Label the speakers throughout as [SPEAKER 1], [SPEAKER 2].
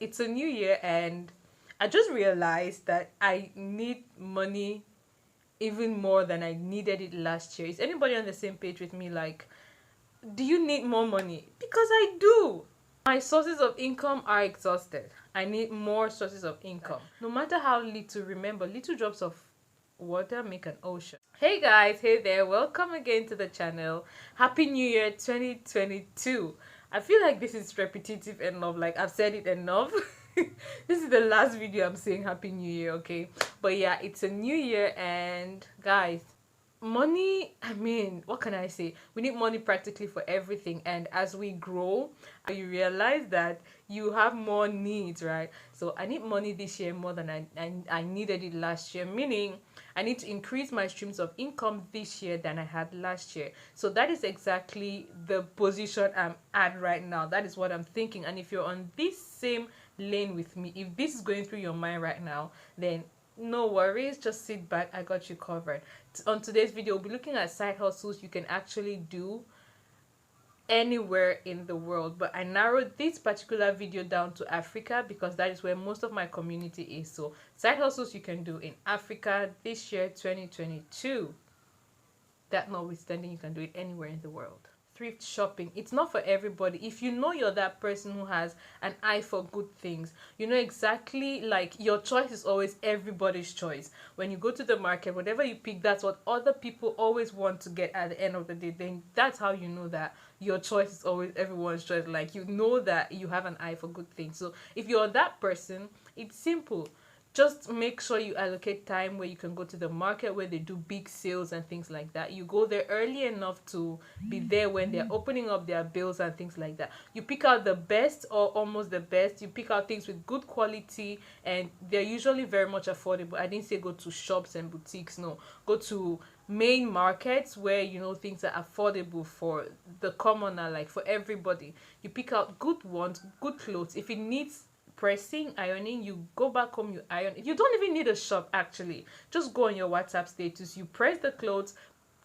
[SPEAKER 1] It's a new year and I just realized that I need money even more than I needed it last year. Is anybody on the same page with me? Like, do you need more money? Because I do. My sources of income are exhausted. I need more sources of income. No matter how little, remember, little drops of water make an ocean. Hey guys, hey there, welcome again to the channel. Happy New Year 2022. I feel like this is repetitive enough, like I've said it enough. This is the last video I'm saying Happy New Year, okay? But yeah, it's a new year and guys, money, I mean, what can I say? We need money practically for everything, and as we grow you realize that you have more needs, right? So I need money this year more than I needed it last year, meaning I need to increase my streams of income this year than I had last year. So that is exactly the position I'm at right now. That is what I'm thinking. And if you're on this same lane with me, if this is going through your mind right now, then no worries, just sit back, I got you covered. On today's video, we'll be looking at side hustles you can actually do anywhere in the world, but I narrowed this particular video down to Africa because that is where most of my community is. So side hustles you can do in Africa this year 2022. That notwithstanding, you can do it anywhere in the world. Thrift shopping, it's not for everybody. If you know you're that person who has an eye for good things, you know exactly, like, your choice is always everybody's choice. When you go to the market, whatever you pick, that's what other people always want to get at the end of the day. Then that's how you know that your choice is always everyone's choice. Like, you know that you have an eye for good things. So if you're that person, it's simple. Just make sure you allocate time where you can go to the market where they do big sales and things like that. You go there early enough to be there when they're opening up their bills and things like that. You pick out the best or almost the best. You pick out things with good quality and they're usually very much affordable. I didn't say go to shops and boutiques, no. Go to main markets where you know things are affordable for the commoner, like for everybody. You pick out good ones, good clothes. If it needs pressing, ironing, you go back home, you iron. You don't even need a shop actually. Just go on your WhatsApp status, you press the clothes,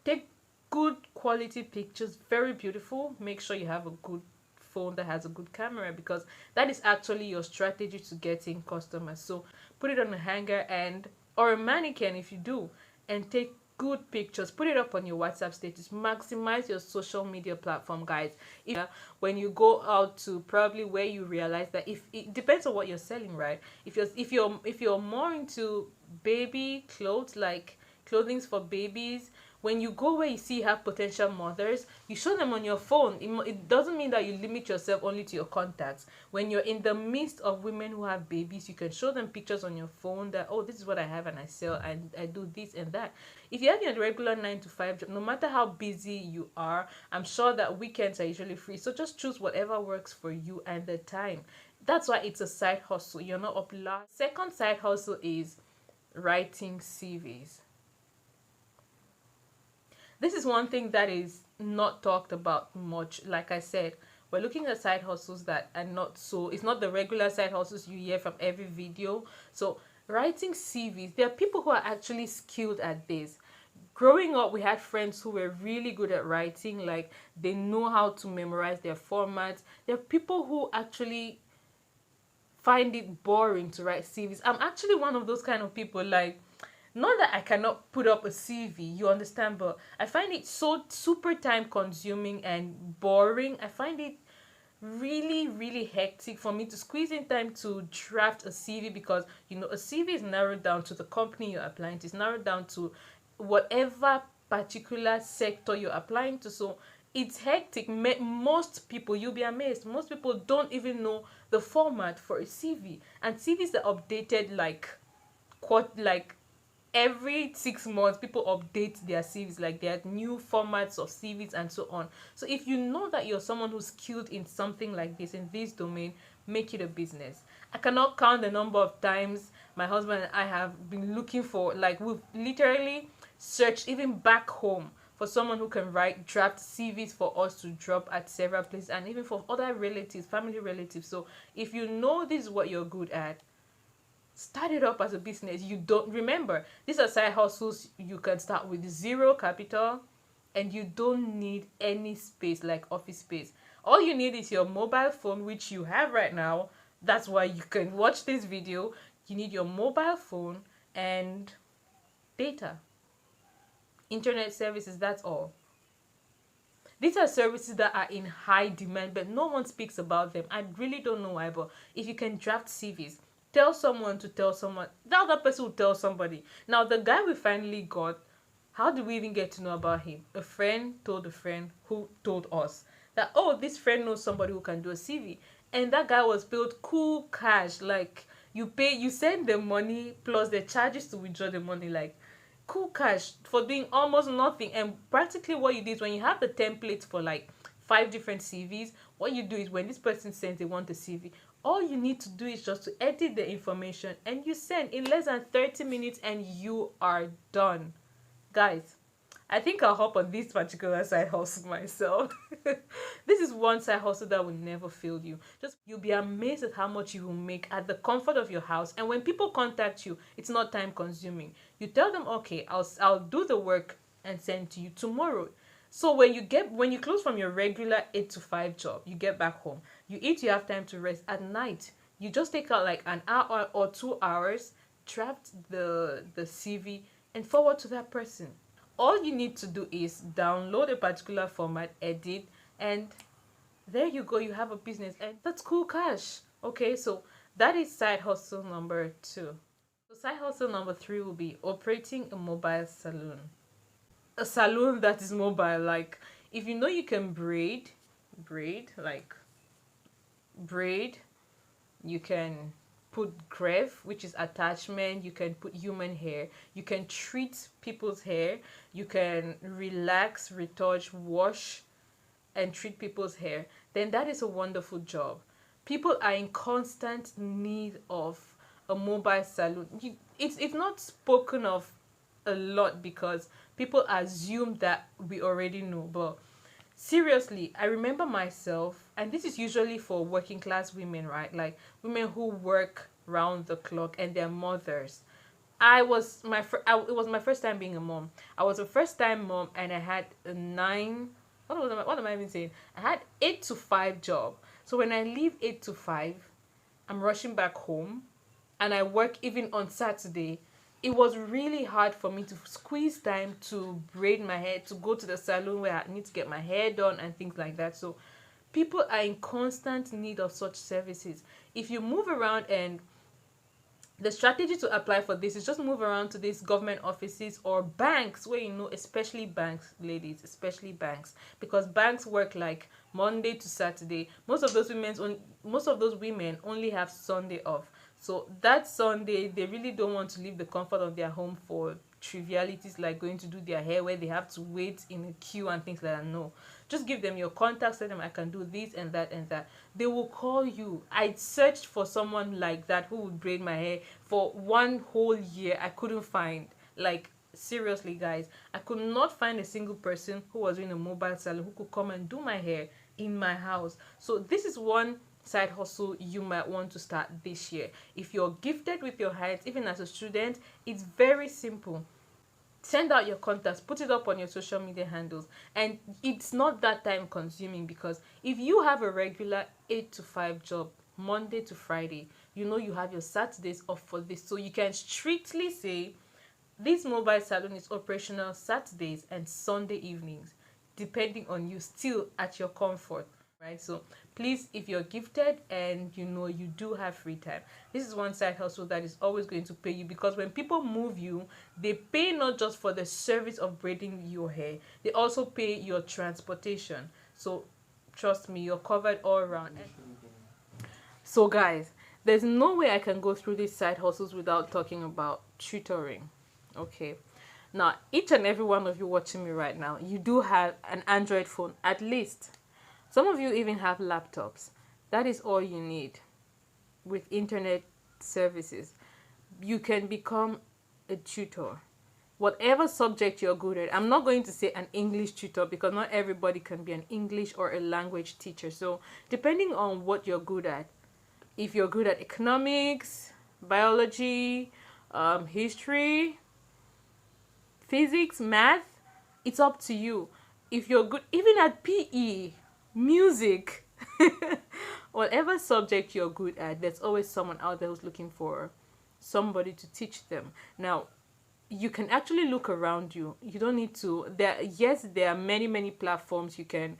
[SPEAKER 1] take good quality pictures, very beautiful. Make sure you have a good phone that has a good camera because that is actually your strategy to getting customers. So put it on a hanger and or a mannequin if you do, and take good pictures, put it up on your WhatsApp status, maximize your social media platform, guys. When you go out to probably where you realize that, if it depends on what you're selling, right? If you're more into baby clothes, like clothings for babies, when you go where you see you have potential mothers, you show them on your phone. It doesn't mean that you limit yourself only to your contacts. When you're in the midst of women who have babies, you can show them pictures on your phone that, oh, this is what I have and I sell and I do this and that. If you have your regular 9 to 5 job, no matter how busy you are, I'm sure that weekends are usually free. So just choose whatever works for you and the time. That's why it's a side hustle. You're not up last. Second side hustle is writing CVs. This is one thing that is not talked about much. Like I said, we're looking at side hustles that are not so, it's not the regular side hustles you hear from every video. So writing CVs, there are people who are actually skilled at this. Growing up, we had friends who were really good at writing, like they know how to memorize their formats. There are people who actually find it boring to write CVs. I'm actually one of those kind of people. Like, not that I cannot put up a CV, you understand, but I find it so super time consuming and boring. I find it really, really hectic for me to squeeze in time to draft a CV because, you know, a CV is narrowed down to the company you're applying to. It's narrowed down to whatever particular sector you're applying to. So it's hectic. Most people, you'll be amazed, most people don't even know the format for a CV. And CVs are updated like every 6 months. People update their CVs, like there are new formats of CVs and so on. So if you know that you're someone who's skilled in something like this, in this domain, make it a business. I cannot count the number of times my husband and I have been looking for, like, we've literally searched even back home for someone who can draft CVs for us to drop at several places, and even for other relatives, family relatives. So if you know this is what you're good at, start it up as a business. You don't, remember, these are side hustles you can start with zero capital, and you don't need any space like office space. All you need is your mobile phone, which you have right now, That's why you can watch this video. You need your mobile phone and data, internet services, that's all. These are services that are in high demand, but no one speaks about them. I really don't know why, but if you can draft CVs, tell someone to tell someone, now that person will tell somebody. Now, the guy we finally got, how do we even get to know about him? A friend told a friend who told us that, oh, this friend knows somebody who can do a CV. And that guy was billed cool cash. Like, you send the money plus the charges to withdraw the money. Like, cool cash for doing almost nothing. And practically what you do is when you have the templates for like 5 different CVs, what you do is when this person sends they want a CV, all you need to do is just to edit the information and you send in less than 30 minutes and you are done. Guys, I think I'll hop on this particular side hustle myself. This is one side hustle that will never fail you. Just you'll be amazed at how much you will make at the comfort of your house. And when people contact you, it's not time consuming. You tell them, okay, I'll do the work and send to you tomorrow. So when you close from your regular 8 to 5 job, you get back home, you eat, you have time to rest at night. You just take out like an hour or 2 hours, draft the CV and forward to that person. All you need to do is download a particular format, edit, and there you go, you have a business, and that's cool cash. Okay, so that is side hustle number 2. So side hustle number 3 will be operating a mobile salon. A salon that is mobile. Like, if you know you can braid, like braid, you can put grave, which is attachment, you can put human hair, you can treat people's hair, you can relax, retouch, wash and treat people's hair, then that is a wonderful job. People are in constant need of a mobile salon. It's not spoken of a lot because people assume that we already know, but seriously, I remember myself, and this is usually for working class women, right? Like women who work round the clock and they're mothers. It was my first time being a mom. I was a first time mom, and I had a 9. What am I even saying? I had 8 to 5 job. So when I leave 8 to 5, I'm rushing back home, and I work even on Saturday. It was really hard for me to squeeze time to braid my hair, to go to the salon where I need to get my hair done and things like that. So people are in constant need of such services. If you move around, and the strategy to apply for this is just move around to these government offices or banks where, especially banks, ladies, especially banks, because banks work like Monday to Saturday. Most of those women only have Sunday off. So that Sunday, they really don't want to leave the comfort of their home for trivialities like going to do their hair where they have to wait in a queue and things like that. No, just give them your contact, tell them I can do this and that and that. They will call you. I searched for someone like that who would braid my hair for 1 whole year. I couldn't find, like, seriously guys, I could not find a single person who was in a mobile salon who could come and do my hair in my house. So this is one side hustle you might want to start this year. If you're gifted with your hands, even as a student, it's very simple. Send out your contacts, put it up on your social media handles, and it's not that time consuming, because if you have a regular 8 to 5 job Monday to Friday, you have your Saturdays off for this, so you can strictly say this mobile salon is operational Saturdays and Sunday evenings, depending on you, still at your comfort, right? So please, if you're gifted and you do have free time, this is one side hustle that is always going to pay you, because when people move you, they pay not just for the service of braiding your hair, they also pay your transportation. So trust me, you're covered all around. So guys, there's no way I can go through these side hustles without talking about tutoring. Okay, now each and every one of you watching me right now, you do have an Android phone, at least. Some of you even have laptops. That is all you need. With internet services, you can become a tutor. Whatever subject you're good at. I'm not going to say an English tutor, because not everybody can be an English or a language teacher. So depending on what you're good at, if you're good at economics, biology, history, physics, math, it's up to you. If you're good even at PE, music, whatever subject you're good at, there's always someone out there who's looking for somebody to teach them. Now, you can actually look around you. You don't need to. There are many platforms you can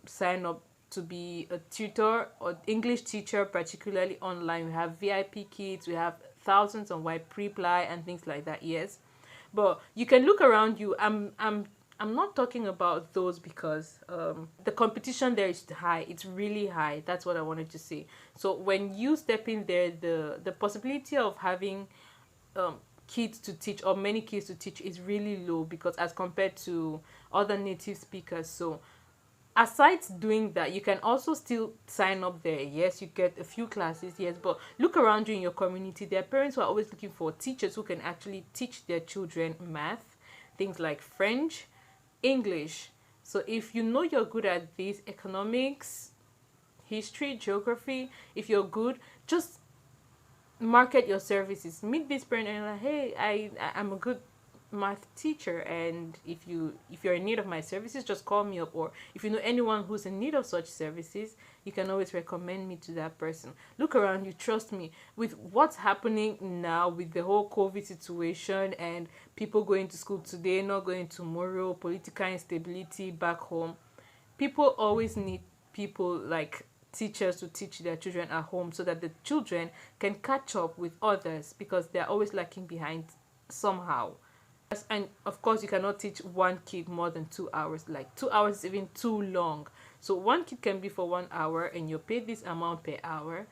[SPEAKER 1] sign up to be a tutor or English teacher, particularly online. We have VIP kits, we have thousands on white pre-ply and things like that. Yes, but you can look around you. I'm not talking about those because the competition there is high. It's really high. That's what I wanted to say. So when you step in there, the possibility of having kids to teach or many kids to teach is really low, because as compared to other native speakers. So aside doing that, you can also still sign up there. Yes, you get a few classes. Yes, but look around you in your community. There are parents who are always looking for teachers who can actually teach their children math, things like French, English. So if you know you're good at these, economics, history, geography, if you're good, just market your services. Meet this parent and like, hey, I'm a good math teacher, and if you're in need of my services, just call me up. Or if you know anyone who's in need of such services, you can always recommend me to that person. Look around you. Trust me, with what's happening now with the whole COVID situation and people going to school today, not going tomorrow, political instability back home, people always need people like teachers to teach their children at home, so that the children can catch up with others, because they're always lacking behind somehow. And of course, you cannot teach one kid more than 2 hours. Like 2 hours is even too long. So one kid can be for 1 hour and you're paid this amount per hour.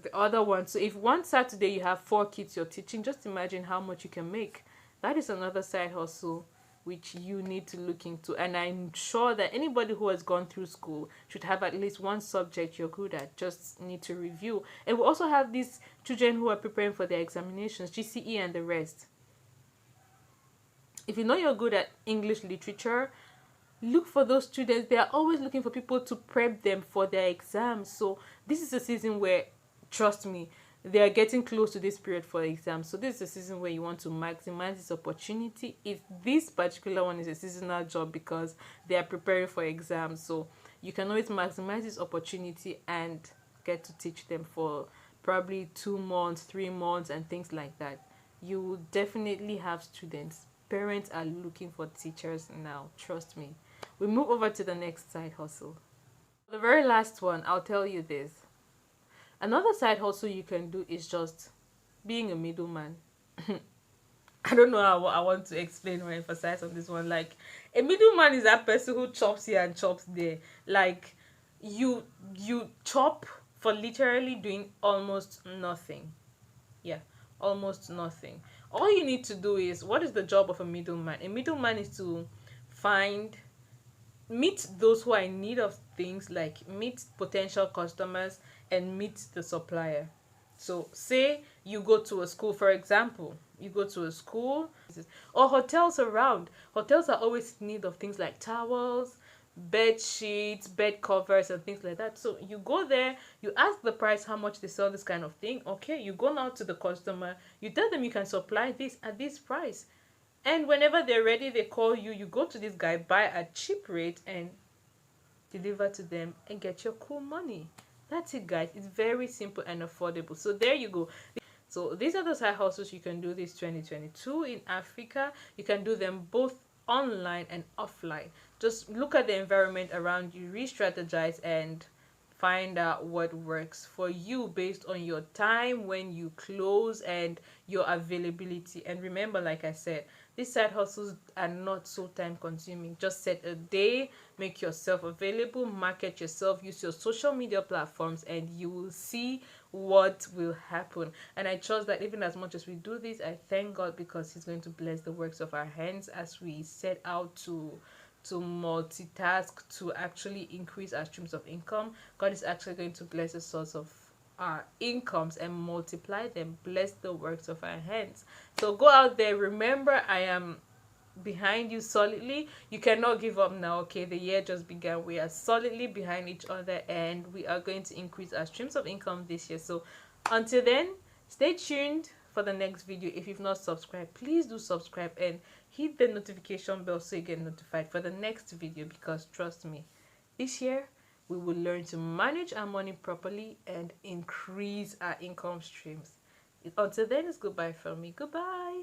[SPEAKER 1] The other one, so if one Saturday you have 4 kids you're teaching, just imagine how much you can make. That is another side hustle which you need to look into. And I'm sure that anybody who has gone through school should have at least one subject you're good at. Just need to review. And we also have these children who are preparing for their examinations, GCE and the rest. If you know you're good at English literature, look for those students. They are always looking for people to prep them for their exams. So this is a season where, trust me, they are getting close to this period for exams. So this is a season where you want to maximize this opportunity. If this particular one is a seasonal job because they are preparing for exams, so you can always maximize this opportunity and get to teach them for probably 2 months, 3 months, and things like that. You will definitely have students. Parents are looking for teachers now, trust me. We move over to the next side hustle. The very last one, I'll tell you this. Another side hustle you can do is just being a middleman. I don't know how I want to explain or emphasize on this one. Like, a middleman is that person who chops here and chops there. Like, you chop for literally doing almost nothing. Yeah, almost nothing. All you need to do is, what is the job of a middleman? A middleman is to meet those who are in need of things, like meet potential customers and meet the supplier. So say you go to a school, for example, you go to a school or hotels around. Hotels are always in need of things like towels, bed sheets, bed covers, and things like that. So you go there, you ask the price, how much they sell this kind of thing. Okay, you go now to the customer, you tell them you can supply this at this price, and whenever they're ready, they call you. You go to this guy, buy at cheap rate, and deliver to them and get your cool money. That's it, guys. It's very simple and affordable. So there you go. So these are the side hustles you can do this 2022 in Africa. You can do them both online and offline. Just look at the environment around you, re-strategize, and find out what works for you based on your time, when you close, and your availability. And remember, like I said, these side hustles are not so time consuming. Just set a day, make yourself available, market yourself, use your social media platforms, and you will see what will happen. And I trust that even as much as we do this, I thank God, because He's going to bless the works of our hands as we set out to multitask, to actually increase our streams of income. God is actually going to bless the source of our incomes and multiply them, bless the works of our hands. So go out there. Remember, I am behind you solidly. You cannot give up now. Okay, the year just began. We are solidly behind each other, and we are going to increase our streams of income this year. So until then, stay tuned for the next video. If you've not subscribed, please do subscribe and hit the notification bell so you get notified for the next video, because trust me, this year we will learn to manage our money properly and increase our income streams. Until then, it's goodbye from me. Goodbye.